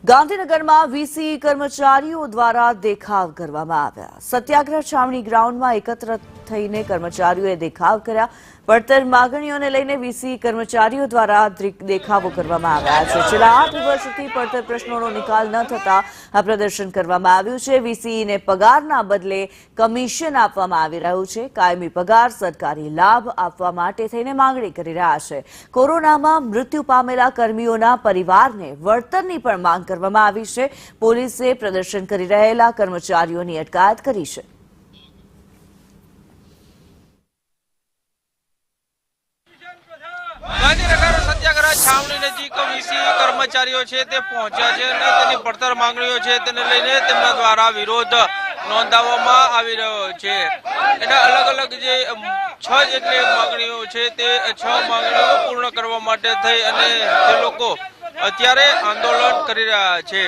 ગાંધીનગરમાં વીસી કર્મચારીઓ દ્વારા દેખાવ કરવામાં આવ્યા। સત્યાગ્રહ છાવણી ગ્રાઉન્ડમાં એકત્ર થઈને કર્મચારીઓએ દેખાવ કર્યા। પડતર માંગણીઓને લઈને વીસી કર્મચારીઓ દ્વારા દેખાવો કરવામાં આવ્યા છે। છેલ્લા 8 વર્ષથી પડતર પ્રશ્નોનો નિકાલ ન થતા આ પ્રદર્શન કરવામાં આવ્યું છે। વીસીને પગારના બદલે કમિશન આપવામાં આવી રહ્યું છે। કાયમી પગાર, સરકારી લાભ આપવા માટે થઈને માંગણી કરી રહ્યા છે। કોરોનામાં મૃત્યુ પામેલા કર્મીઓના પરિવારને વળતરની પણ માંગ કરવામાં આવી છે। પોલીસે પ્રદર્શન કરી રહેલા કર્મચારીઓની અટકાયત કરી છે। ગાંધીનગર સત્યાગ્રહ છાવણી નજીક વીસી કર્મચારીઓ છે તે પહોંચ્યા છે અને તેની પડતર માંગણીઓ છે તેને લઈને તેમના દ્વારા વિરોધ નોંધાવવામાં આવી રહ્યો છે। એના અલગ જે 6 જેટલી માંગણીઓ છે તે 6 માંગણીઓ પૂર્ણ કરવા માટે થઈ અને તે લોકો અત્યારે આંદોલન કરી રહ્યા છે।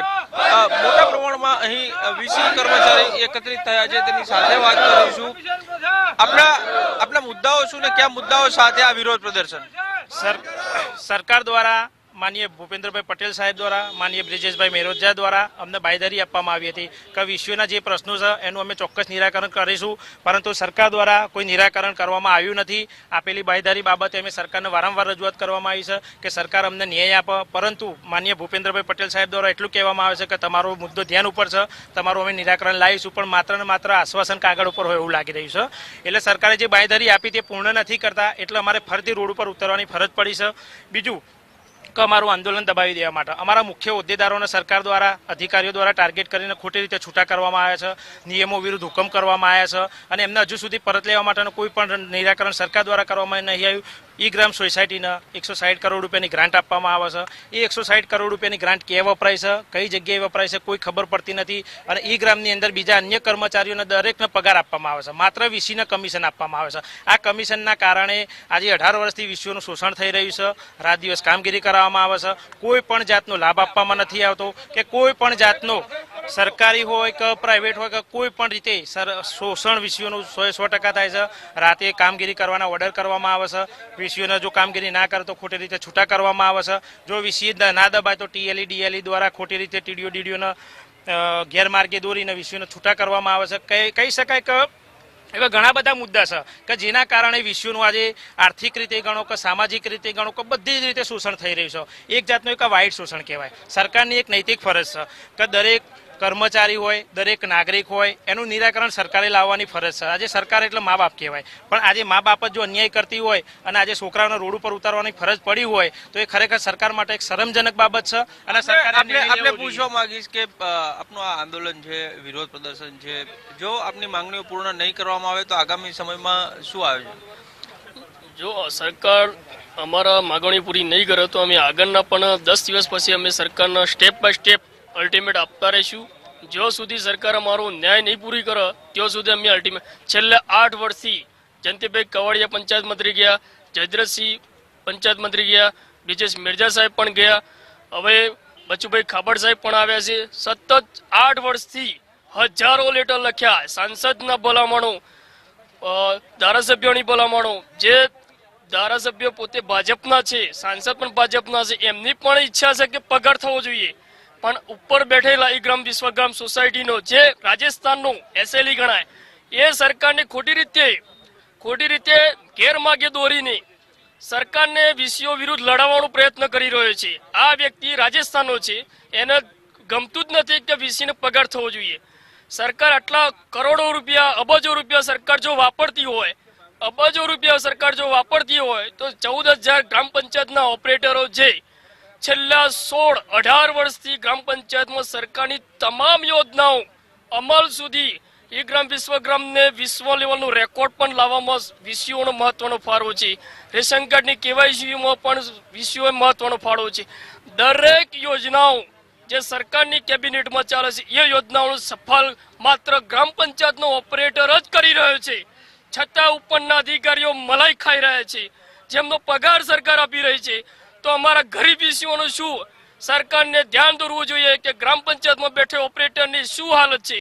મોટા પ્રમાણમાં અહીં વીસી કર્મચારી એકત્રિત થયા છે, તેની સાથે વાત કરીશું। આપણા મુદ્દાઓ શું ને કયા મુદ્દાઓ સાથે આ વિરોધ પ્રદર્શન? સરકાર દ્વારા માનનીય ભૂપેન્દ્રભાઈ પટેલ સાહેબ દ્વારા, માનનીય બ્રિજેશભાઈ મેરોજા દ્વારા અમને બાંયધરી આપવામાં આવી હતી કે વિશ્વના જે પ્રશ્નો છે એનું અમે ચોક્કસ નિરાકરણ કરીશું, પરંતુ સરકાર દ્વારા કોઈ નિરાકરણ કરવામાં આવ્યું નથી। આપેલી બાંયધરી બાબતે અમે સરકારને વારંવાર રજૂઆત કરવામાં આવી છે કે સરકાર અમને ન્યાય આપે, પરંતુ માનનીય ભૂપેન્દ્રભાઈ પટેલ સાહેબ દ્વારા એટલું કહેવામાં આવે છે કે તમારો મુદ્દો ધ્યાન ઉપર છે, તમારું અમે નિરાકરણ લાવીશું, પણ માત્ર ને માત્ર આશ્વાસન કાગળ ઉપર હોય એવું લાગી રહ્યું છે। એટલે સરકારે જે બાંયધરી આપી તે પૂર્ણ નથી કરતા, એટલે અમારે ફરીથી રોડ ઉપર ઉતરવાની ફરજ પડી છે। બીજું કે અમારું આંદોલન દબાવી દેવા માટે અમારા મુખ્ય હોદ્દેદારોને સરકાર દ્વારા, અધિકારીઓ દ્વારા ટાર્ગેટ કરીને ખોટી રીતે છૂટા કરવામાં આવ્યા છે, નિયમો વિરુદ્ધ હુકમ કરવામાં આવ્યા છે અને એમને હજુ સુધી પરત લેવા માટેનું કોઈ પણ નિરાકરણ સરકાર દ્વારા કરવામાં નહીં આવ્યું। ઈ-ગ્રામ સોસાયટીના 160 કરોડ રૂપિયાની ગ્રાન્ટ આપવામાં આવે છે। એ 160 કરોડ રૂપિયાની ગ્રાન્ટ ક્યાં વપરાય છે, કઈ જગ્યાએ વપરાય છે, કોઈ ખબર પડતી નથી અને ઈ-ગ્રામની અંદર બીજા અન્ય કર્મચારીઓને દરેકને પગાર આપવામાં આવે છે, માત્ર વીસીને કમિશન આપવામાં આવે છે। આ કમિશનના કારણે આજે 18 વર્ષથી વીસીઓનું શોષણ થઈ રહ્યું છે, રાત દિવસ કામગીરી કરવામાં આવે છે, કોઈ પણ જાતનો લાભ આપવામાં નથી આવતો કે કોઈ પણ જાતનો સરકારી હોય કે પ્રાઇવેટ હોય કે કોઈ પણ રીતે શોષણ વીસીઓનું 100% થાય છે। રાતે કામગીરી કરવાના ઓર્ડર કરવામાં આવે છે, વીસીઓને જો કામગીરી ના કરે તો ખોટી રીતે છૂટા કરવામાં આવે છે। જો વીસી ના દબાય તો ટીએલઈ ડીએલઈ દ્વારા ખોટી રીતે ટીડીઓના ગેરમાર્ગે દોરીને વીસીઓને છૂટા કરવામાં આવે છે। કહી શકાય કે એવા ઘણા બધા મુદ્દા છે કે જેના કારણે વિશ્વનું આજે આર્થિક રીતે ગણો કે સામાજિક રીતે ગણો કે બધી જ રીતે શોષણ થઈ રહ્યું છે। એક જાતનું એક વાઇડ શોષણ કહેવાય। સરકારની એક નૈતિક ફરજ છે કે દરેક કર્મચારી હોય, દરેક નાગરિક હોય, એનું નિરાકરણ સરકારે લાવવાની ફરજ છે। આજે સરકાર એટલે મા બાપ કહેવાય, પણ આજે મા બાપ જ જો અન્યાય કરતી હોય અને આજે છોકરાઓને રોડ ઉપર ઉતારવાની ફરજ પડી હોય તો એ ખરેખર સરકાર માટે એક શરમજનક બાબત છે। અને આપણે પૂછવા માંગીશ કે આપનું આ આંદોલન છે, વિરોધ પ્રદર્શન છે, જો આપની માંગણીઓ પૂર્ણ નહીં કરવામાં આવે તો આગામી સમયમાં શું આયોજન? જો સરકાર અમારા માંગણી પૂરી નહીં કરે તો અમે આગળના પણ 10 દિવસ પછી અમે સરકારના સ્ટેપ બાય સ્ટેપ અલ્ટિમેટ આપતા રહીશું। જ્યાં સુધી સરકાર અમારો ન્યાય નહીં પૂરી કરે ત્યાં સુધી અમે અલ્ટિમેટ છેલ્લા 8 વર્ષથી જયંતિભાઈ કવાડિયા પંચાયત મંત્રી ગયા, જયદ્રથસિંહ પંચાયત મંત્રી ગયા, બ્રિજેશ મિર્ઝા સાહેબ પણ ગયા, હવે બચુભાઈ ખાબડ સાહેબ પણ આવ્યા છે। સતત 8 વર્ષથી હજારો લેટર લખ્યા, સાંસદના ભલામણો, ધારાસભ્યોની ભલામણો, જે ધારાસભ્યો પોતે ભાજપના છે, સાંસદ પણ ભાજપના છે, એમની પણ ઈચ્છા છે કે પગાર થવો જોઈએ, પણ ઉપર બેઠેલા ઈ-ગ્રામ વિશ્વગ્રામ સોસાયટીનો જે રાજસ્થાનનો એસએલઈ ગણાય એ સરકારને ખોટી રીતે ગેરમાર્ગે દોરીને સરકારને વીસીઓ વિરુદ્ધ લડાવવાનો પ્રયત્ન કરી રહ્યો છે। આ વ્યક્તિ રાજસ્થાનનો છે, એને ગમતું જ નથી કે વીસીને પગાર થવો જોઈએ। સરકાર આટલા કરોડો રૂપિયા, અબજો રૂપિયા સરકાર જો વાપરતી હોય, તો 14,000 ગ્રામ પંચાયતના ઓપરેટરો જે છેલ્લા 18 વર્ષથી ગ્રામ પંચાયતમાં સરકારની તમામ યોજનાઓ અમલ સુધી ઈ-ગ્રામ વિશ્વગ્રામને વિશ્વ લેવલનો રેકોર્ડ પણ લાવવામાં વીસીઓનો મહત્વનો ફાળો છે। રેશન કાર્ડની કેવાયસીમાં પણ વીસીઓએ મહત્વનો ફાળો છે। દરેક યોજનાઓ જે સરકારની કેબિનેટમાં ચાલે છે એ યોજનાઓનું સફળ માત્ર ગ્રામ પંચાયતનો ઓપરેટર જ કરી રહ્યો છે, છતાં ઉપરના અધિકારીઓ મલાઈ ખાઈ રહ્યા છે, જેમનો પગાર સરકાર આપી રહી છે। તો અમારા ગરીબ વીસીઓનું શું? સરકારને ધ્યાન દોરવું જોઈએ કે ગ્રામ પંચાયતમાં બેઠે ઓપરેટરની શું હાલત છે।